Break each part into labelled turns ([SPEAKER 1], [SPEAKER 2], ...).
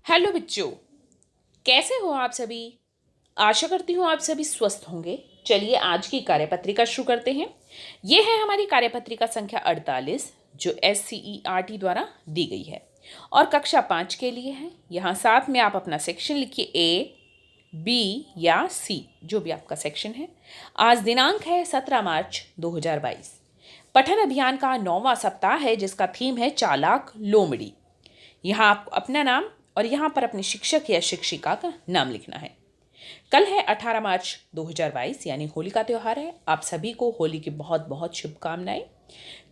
[SPEAKER 1] Hello बच्चों, कैसे हो आप सभी। आशा करती हूँ आप सभी स्वस्थ होंगे। चलिए आज की कार्यपत्रिका शुरू करते हैं। ये है हमारी कार्यपत्रिका संख्या 48 जो SCERT द्वारा दी गई है और कक्षा 5 के लिए है। यहाँ साथ में आप अपना सेक्शन लिखिए A, B या C, जो भी आपका सेक्शन है। आज दिनांक है 17 मार्च 2022। पठन अभियान का 9वां सप्ताह है जिसका थीम है चालाक लोमड़ी। यहाँ आपको अपना नाम और यहाँ पर अपने शिक्षक या शिक्षिका का नाम लिखना है। कल है 18 मार्च 2022 यानी होली का त्यौहार है। आप सभी को होली की बहुत बहुत शुभकामनाएं।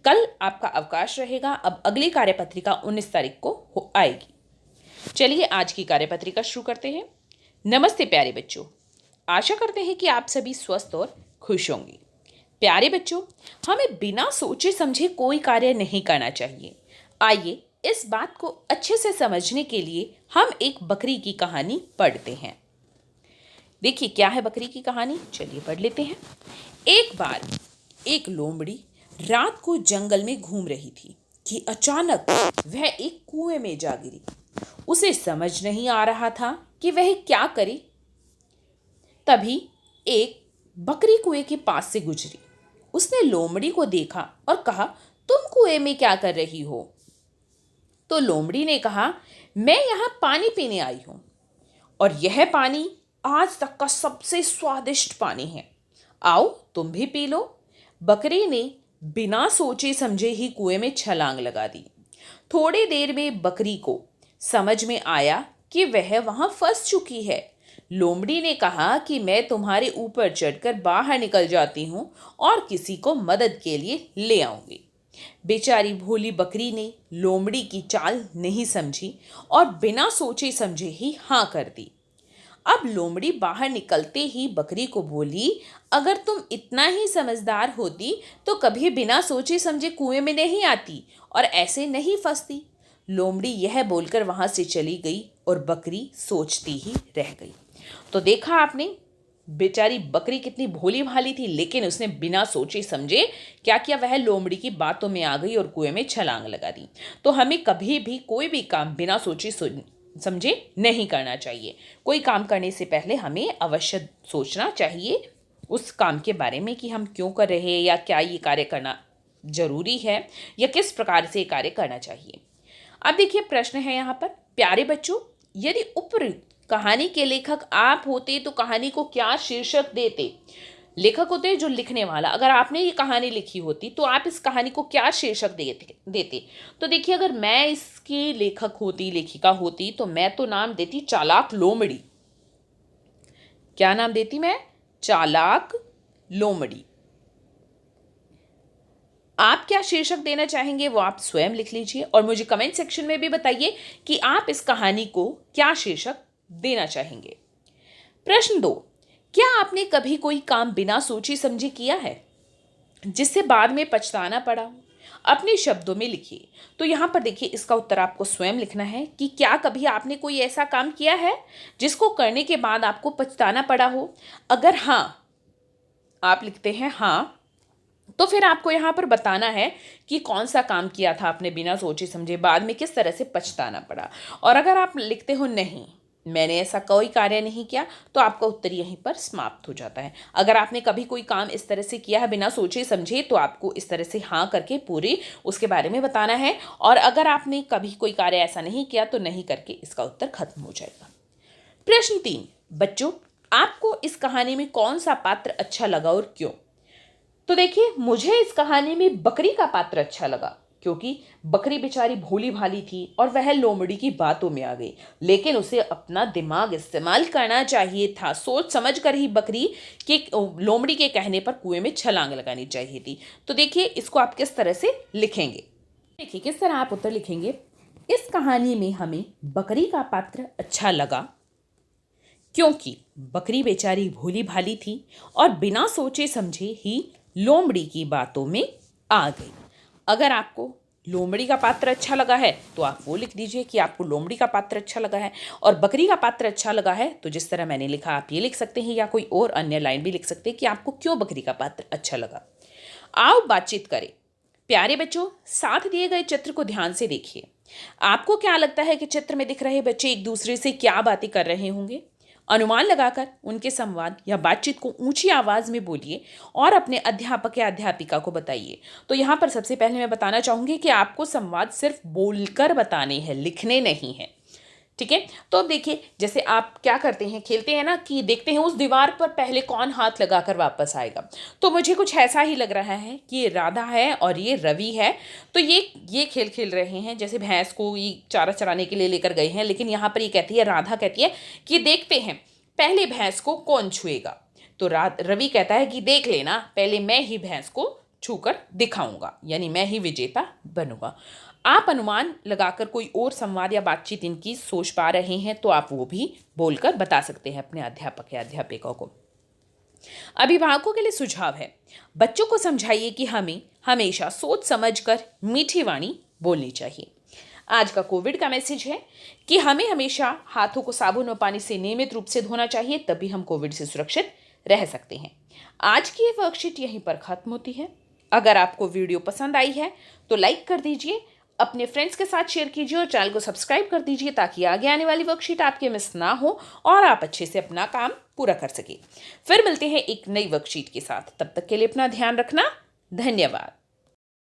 [SPEAKER 1] कल आपका अवकाश रहेगा। अब अगली कार्यपत्रिका 19 तारीख को आएगी। चलिए आज की कार्यपत्रिका शुरू करते हैं। नमस्ते प्यारे बच्चों, आशा करते हैं कि आप सभी स्वस्थ और खुश होंगे। प्यारे बच्चों, हमें बिना सोचे समझे कोई कार्य नहीं करना चाहिए। आइए इस बात को अच्छे से समझने के लिए हम एक बकरी की कहानी पढ़ते हैं। देखिए क्या है बकरी की कहानी, चलिए पढ़ लेते हैं। एक बार एक लोमड़ी रात को जंगल में घूम रही थी कि अचानक वह एक कुएं में जा गिरी। उसे समझ नहीं आ रहा था कि वह क्या करे। तभी एक बकरी कुएं के पास से गुजरी। उसने लोमड़ी को देखा और कहा, तुम कुएं में क्या कर रही हो? तो लोमड़ी ने कहा, मैं यहाँ पानी पीने आई हूँ और यह पानी आज तक का सबसे स्वादिष्ट पानी है। आओ तुम भी पी लो। बकरी ने बिना सोचे समझे ही कुएं में छलांग लगा दी। थोड़ी देर में बकरी को समझ में आया कि वह वहां फंस चुकी है। लोमड़ी ने कहा कि मैं तुम्हारे ऊपर चढ़कर बाहर निकल जाती हूँ और किसी को मदद के लिए ले आऊंगी। बेचारी भोली बकरी ने लोमड़ी की चाल नहीं समझी और बिना सोचे समझे ही हाँ कर दी। अब लोमड़ी बाहर निकलते ही बकरी को बोली, अगर तुम इतना ही समझदार होती तो कभी बिना सोचे समझे कुएं में नहीं आती और ऐसे नहीं फंसती। लोमड़ी यह बोलकर वहां से चली गई और बकरी सोचती ही रह गई। तो देखा आपने, बेचारी बकरी कितनी भोली भाली थी, लेकिन उसने बिना सोचे समझे क्या किया, वह लोमड़ी की बातों में आ गई और कुएं में छलांग लगा दी। तो हमें कभी भी कोई भी काम बिना सोचे समझे नहीं करना चाहिए। कोई काम करने से पहले हमें अवश्य सोचना चाहिए उस काम के बारे में कि हम क्यों कर रहे हैं या क्या ये कार्य करना जरूरी है या किस प्रकार से कार्य करना चाहिए। अब देखिए प्रश्न है यहाँ पर, प्यारे बच्चों, यदि उपयुक्त कहानी के लेखक आप होते तो कहानी को क्या शीर्षक देते? लेखक होते हैं जो लिखने वाला। अगर आपने ये कहानी लिखी होती तो आप इस कहानी को क्या शीर्षक देते? तो देखिए, अगर मैं इसकी लेखक होती, लेखिका होती, तो मैं तो नाम देती चालाक लोमड़ी। क्या नाम देती मैं? चालाक लोमड़ी। आप क्या शीर्षक देना चाहेंगे वो आप स्वयं लिख लीजिए और मुझे कमेंट सेक्शन में भी बताइए कि आप इस कहानी को क्या शीर्षक देना चाहेंगे। प्रश्न 2, क्या आपने कभी कोई काम बिना सोचे समझे किया है जिससे बाद में पछताना पड़ा हो? अपने शब्दों में लिखिए। तो यहाँ पर देखिए, इसका उत्तर आपको स्वयं लिखना है कि क्या कभी आपने कोई ऐसा काम किया है जिसको करने के बाद आपको पछताना पड़ा हो। अगर हाँ आप लिखते हैं हाँ, तो फिर आपको यहाँ पर बताना है कि कौन सा काम किया था आपने बिना सोचे समझे, बाद में किस तरह से पछताना पड़ा। और अगर आप लिखते हो नहीं, मैंने ऐसा कोई कार्य नहीं किया, तो आपका उत्तर यहीं पर समाप्त हो जाता है। अगर आपने कभी कोई काम इस तरह से किया है बिना सोचे समझे, तो आपको इस तरह से हाँ करके पूरे उसके बारे में बताना है। और अगर आपने कभी कोई कार्य ऐसा नहीं किया तो नहीं करके इसका उत्तर खत्म हो जाएगा। प्रश्न 3, बच्चों, आपको इस कहानी में कौन सा पात्र अच्छा लगा और क्यों? तो देखिए, मुझे इस कहानी में बकरी का पात्र अच्छा लगा क्योंकि बकरी बेचारी भोली भाली थी और वह लोमड़ी की बातों में आ गई, लेकिन उसे अपना दिमाग इस्तेमाल करना चाहिए था। सोच समझ कर ही बकरी के लोमड़ी के कहने पर कुएं में छलांग लगानी चाहिए थी। तो देखिए, इसको आप किस तरह से लिखेंगे, देखिए किस तरह आप उत्तर लिखेंगे। इस कहानी में हमें बकरी का पात्र अच्छा लगा क्योंकि बकरी बेचारी भोली भाली थी और बिना सोचे समझे ही लोमड़ी की बातों में आ गई। अगर आपको लोमड़ी का पात्र अच्छा लगा है तो आप वो लिख दीजिए कि आपको लोमड़ी का पात्र अच्छा लगा है, और बकरी का पात्र अच्छा लगा है तो जिस तरह मैंने लिखा आप ये लिख सकते हैं, या कोई और अन्य लाइन भी लिख सकते हैं कि आपको क्यों बकरी का पात्र अच्छा लगा। आओ बातचीत करें। प्यारे बच्चों, साथ दिए गए चित्र को ध्यान से देखिए। आपको क्या लगता है कि चित्र में दिख रहे बच्चे एक दूसरे से क्या बातें कर रहे होंगे? अनुमान लगाकर उनके संवाद या बातचीत को ऊंची आवाज में बोलिए और अपने अध्यापक या अध्यापिका को बताइए। तो यहाँ पर सबसे पहले मैं बताना चाहूंगी कि आपको संवाद सिर्फ बोलकर बताने हैं, लिखने नहीं है। ठीक है, तो अब देखिए, जैसे आप क्या करते हैं, खेलते हैं ना कि देखते हैं उस दीवार पर पहले कौन हाथ लगाकर वापस आएगा। तो मुझे कुछ ऐसा ही लग रहा है कि ये राधा है और ये रवि है। तो ये खेल खेल रहे हैं, जैसे भैंस को ये चारा चराने के लिए लेकर गए हैं, लेकिन यहाँ पर ये कहती है, राधा कहती है कि देखते हैं पहले भैंस को कौन छुएगा। तो रवि कहता है कि देख लेना, पहले मैं ही भैंस को छूकर दिखाऊंगा, यानी मैं ही विजेता बनूंगा। आप अनुमान लगाकर कोई और संवाद या बातचीत इनकी सोच पा रहे हैं तो आप वो भी बोलकर बता सकते हैं अपने अध्यापक या अध्यापिका को। अभिभावकों के लिए सुझाव है, बच्चों को समझाइए कि हमें हमेशा सोच समझकर मीठी वाणी बोलनी चाहिए। आज का कोविड का मैसेज है कि हमें हमेशा हाथों को साबुन और पानी से नियमित रूप से धोना चाहिए, तभी हम कोविड से सुरक्षित रह सकते हैं। आज की ये वर्कशीट यहीं पर खत्म होती है। अगर आपको वीडियो पसंद आई है तो लाइक कर दीजिए, अपने फ्रेंड्स के साथ शेयर कीजिए और चैनल को सब्सक्राइब कर दीजिए ताकि आगे आने वाली वर्कशीट आपके मिस ना हो और आप अच्छे से अपना काम पूरा कर सके। फिर मिलते हैं एक नई वर्कशीट के साथ, तब तक के लिए अपना ध्यान रखना। धन्यवाद।